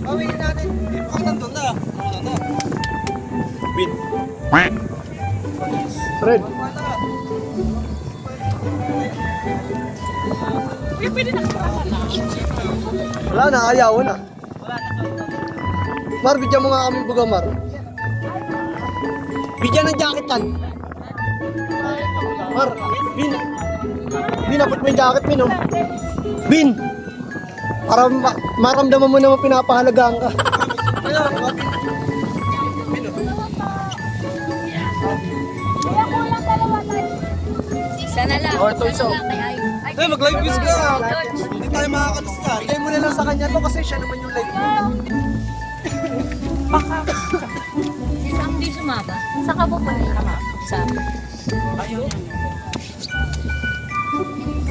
Pawin natin. Ako nandun na. Win. Fred. Wala na, ayaw na. Mar, bigyan mo nga kami buga, Mar. Bigyan ng jacket yan. Mar, Bin. Bin, abot mo yung jacket, Bin, oh. Bin. Para maramdaman mo naman pinapahalagaan ka. Isa na lang. Oh, ito isa. Ay, mag-live quiz ka. Hindi tayo makakalusta. Bigay mo na lang sa kanya to kasi siya naman yung live. Si Sam di sumama. Saan ka pupunta? Sam.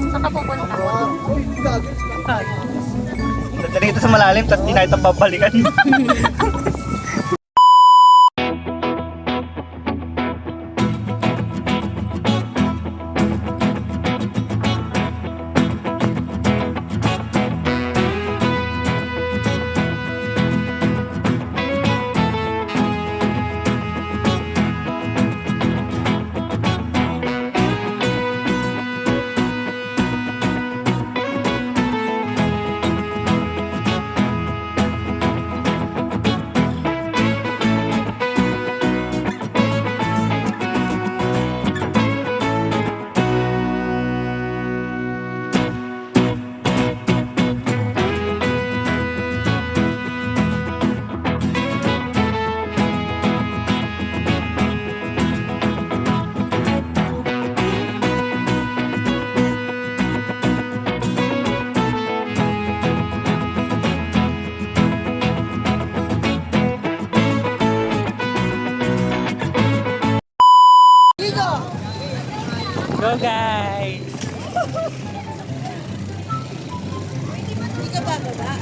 Saan ka pupunta? Uy, gagawin. Dadali ito sa malalim, tapos di na itong babalikan. Go guys! Hindi ka bababa.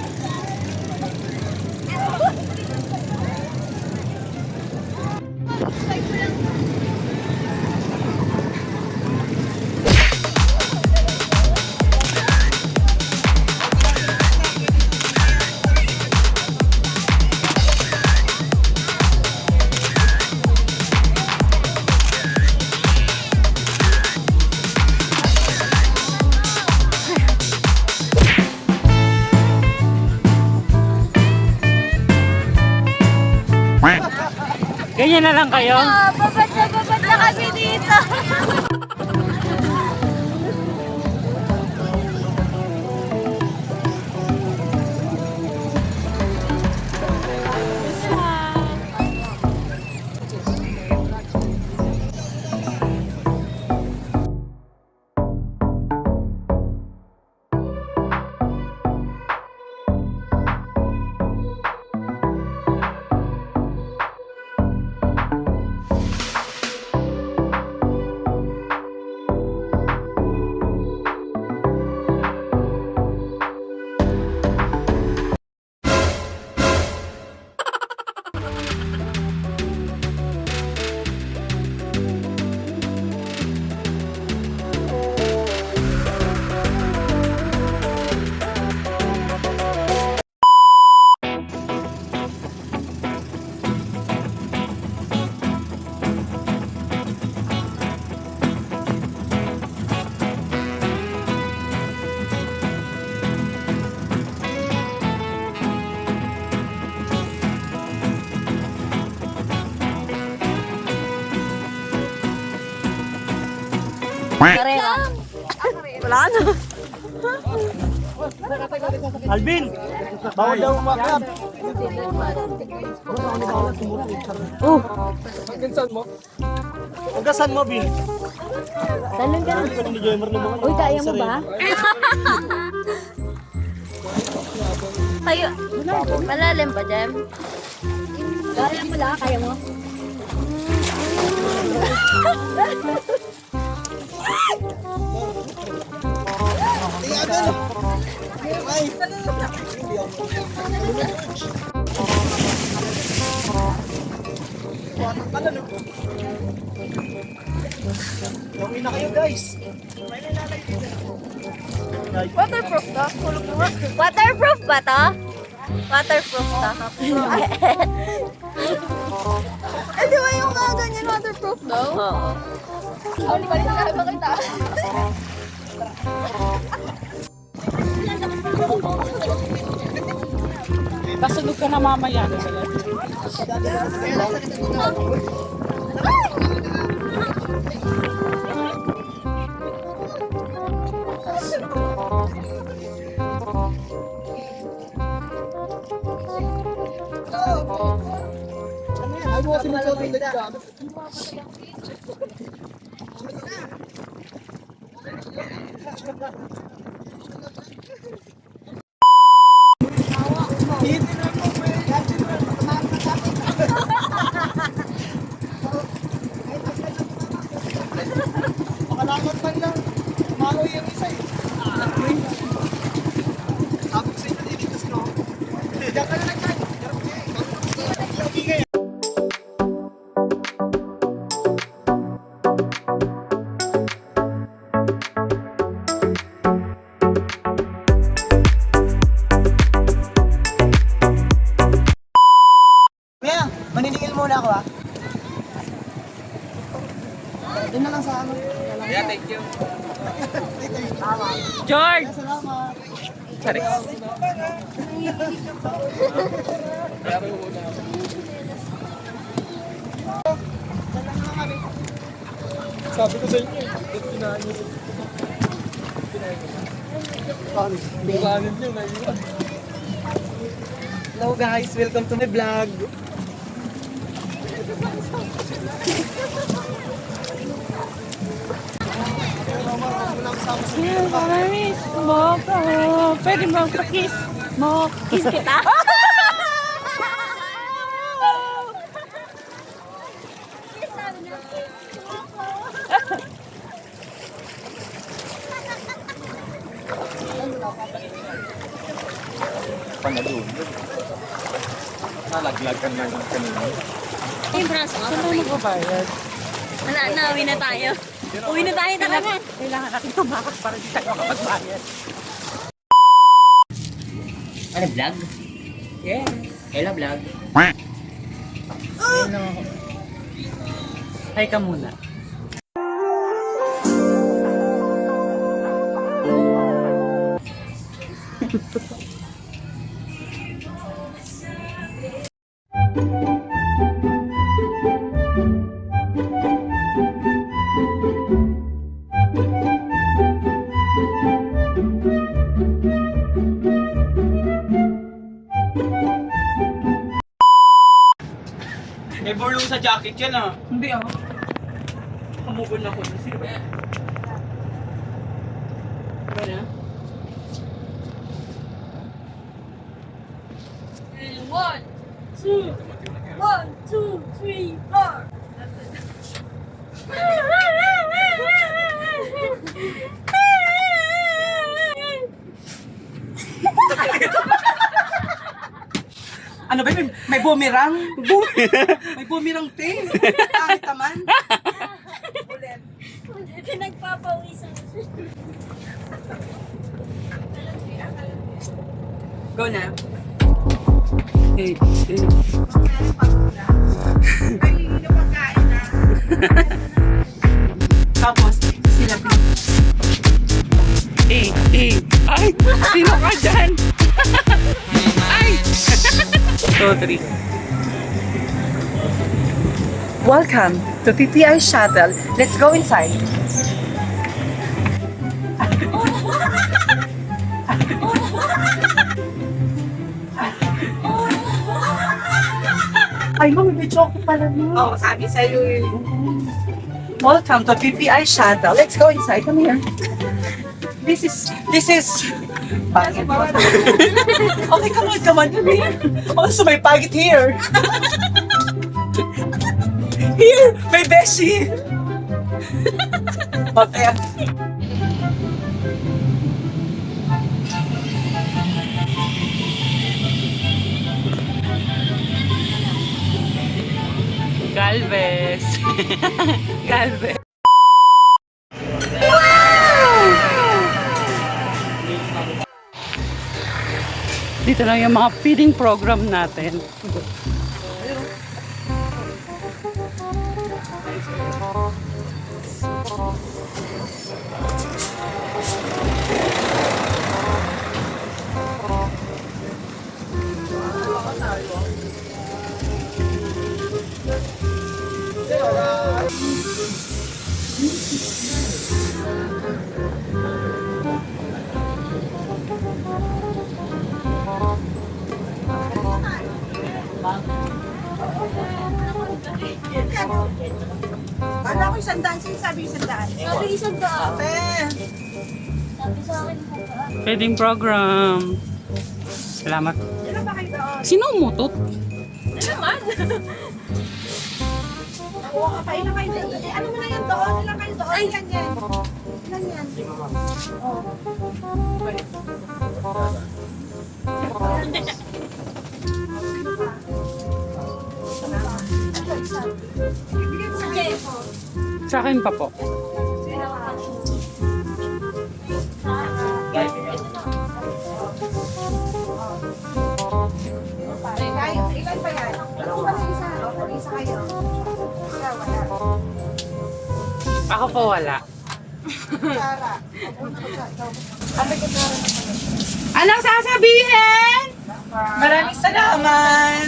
Ganyan na lang kayo? Babad na kami dito. Karera. Wala na. Alvin! Bawal daw umakyat! Pagkansan mo? Ugasan mo, Bin! Talon ka na. Ito ni Joymer na mga. Uy, kaya mo ba? Kayo, malalim ba, Jem? Kaya mo lang, kaya mo? Tingnan mo. Okay na kayo guys. Waterproof to? Waterproof ba to? Waterproof to? Eh, di ba yung mga ganyan waterproof daw? Oo. Balik na kaya makita. Kasunod ka na mamaya. Ano mo kasi nasa window ka? Makalamat man lang. Maloy yung isa eh. Sabi ko sa inyo, dito kasi no. Diyan ka na lang tayo. Kuya, maniningil muna ako ah. Doon na lang sa ano. Yeah, thank you. George! Salamat. Sorry. Sabi ko sa inyo, kinain niyo. Kinain niyo, naiwan. Hello guys, welcome to my vlog. Mamis, pwede ba pa-kiss? Kiss kita? Panalun. Nalaglag ka na kanina. Yung braso ka. Saan tayo magbabayad? Wala na, uwi na tayo. Uwi na tayo talaga. Kailangan natin tumakas para di tayo makapagbayad. Ano, vlog? Yes. Hello, vlog. Hello. Hi ka muna. May burlong sa jacket yan ah. Hindi ah. Kamubon ako. Sino ba? Ano? One, two, 1, 2, 3, 4. Ano ba yun? May bumirang? May bumirang te. Kahit naman. Ulit. Pinagpapawisan. Go na. Tapos, sila ay, sino ka dyan? Ay! 2, 3. Welcome to PPI Shuttle. Let's go inside. Ay, may chocolate pala mo. Oo, sabi sa'yo eh. Welcome to PPI Shuttle. Let's go inside. Come here. This is... Pagit. Okay, come on. Come here. Also, may pagit here. Here, may beshi. Okay. Galvez. Galvez. Dito lang yung mga feeding program natin. Kala ko isang daan, sinasabi isang daan. Sabi isang daan. Sabi sa akin Feeding program. Salamat. ilan ba kayo doon? Sino umutot? Naman. Nakuha ka pa, ilan kayo doon? Eh, ano mo na yan doon? Ilan kayo doon? Ay, ilan yan? Ilan yan? Oh. Sa akin pa po. Ilan pa yan? Ano ba na isa? Isa kayo? Wala, wala. Ako po wala. Sara. Anong sasabihin? Maraming salamat.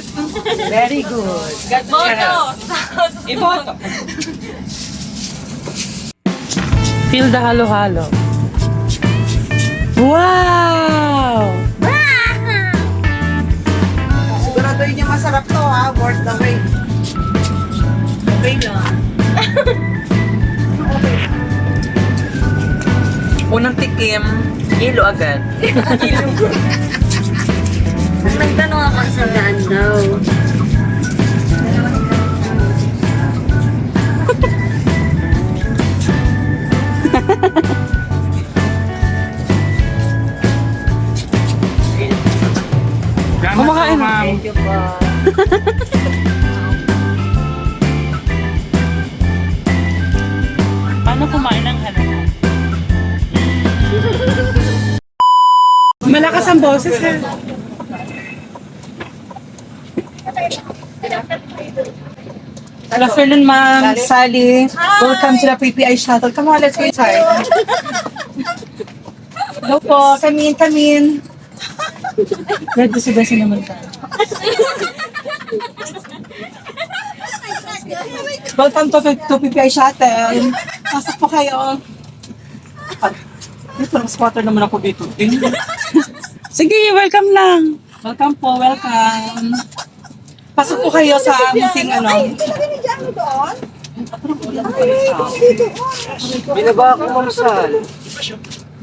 Very good. Boto. Iboto. Feel the halo-halo. Wow! Siguraduhin niyo masarap to ha. Worth the wait. Okay lang. Unang tikim, yelo agad. Nagtanong ako sa daan daw. Kumakain. Thank you po. Paano kumain ng halo? Malakas ang boses ha. Good afternoon, Ma'am Sally. Welcome to the PPI Shuttle. Come on, let's go inside. Hello po. Come in, come in. Red, gusto naman ka. Welcome to PPI Shuttle. Pasok po kayo. Dito, mas water naman ako dito. Sige, welcome lang. Welcome po, welcome. Pasok po kayo sa meeting ano. Binigyan mo doon? Binaba ako, Ma'am Sal.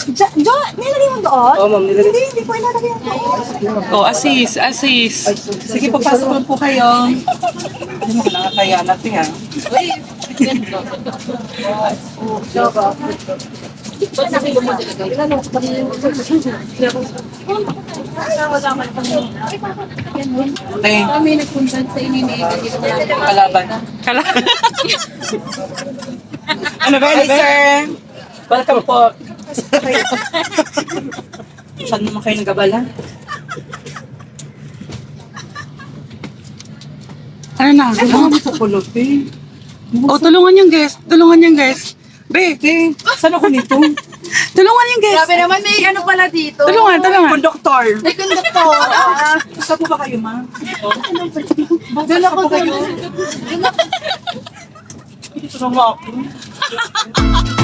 Nilagay mo doon? Oo, ma'am, nilagay. Hindi ko ilalagay ang doon. Oh, assist. Sige, papasok lang po kayo. Hindi mo kailangan kaya natin ha. Okay. Kami nagpunta sa ininiigil dito. Kalaban. Ano ba? Hi, sir. Welcome po. Saan naman kayo nagabala? Ano na? Tukulog, eh. Oh, tulungan yung guest. Tulungan yung guest. Be, Eh, saan ako nito? tulungan yung guest. Grabe naman, may ano pala dito. Tulungan. Konduktor. May konduktor. Saan po ba kayo, ma? Doon ako doon. Dito na nga ako.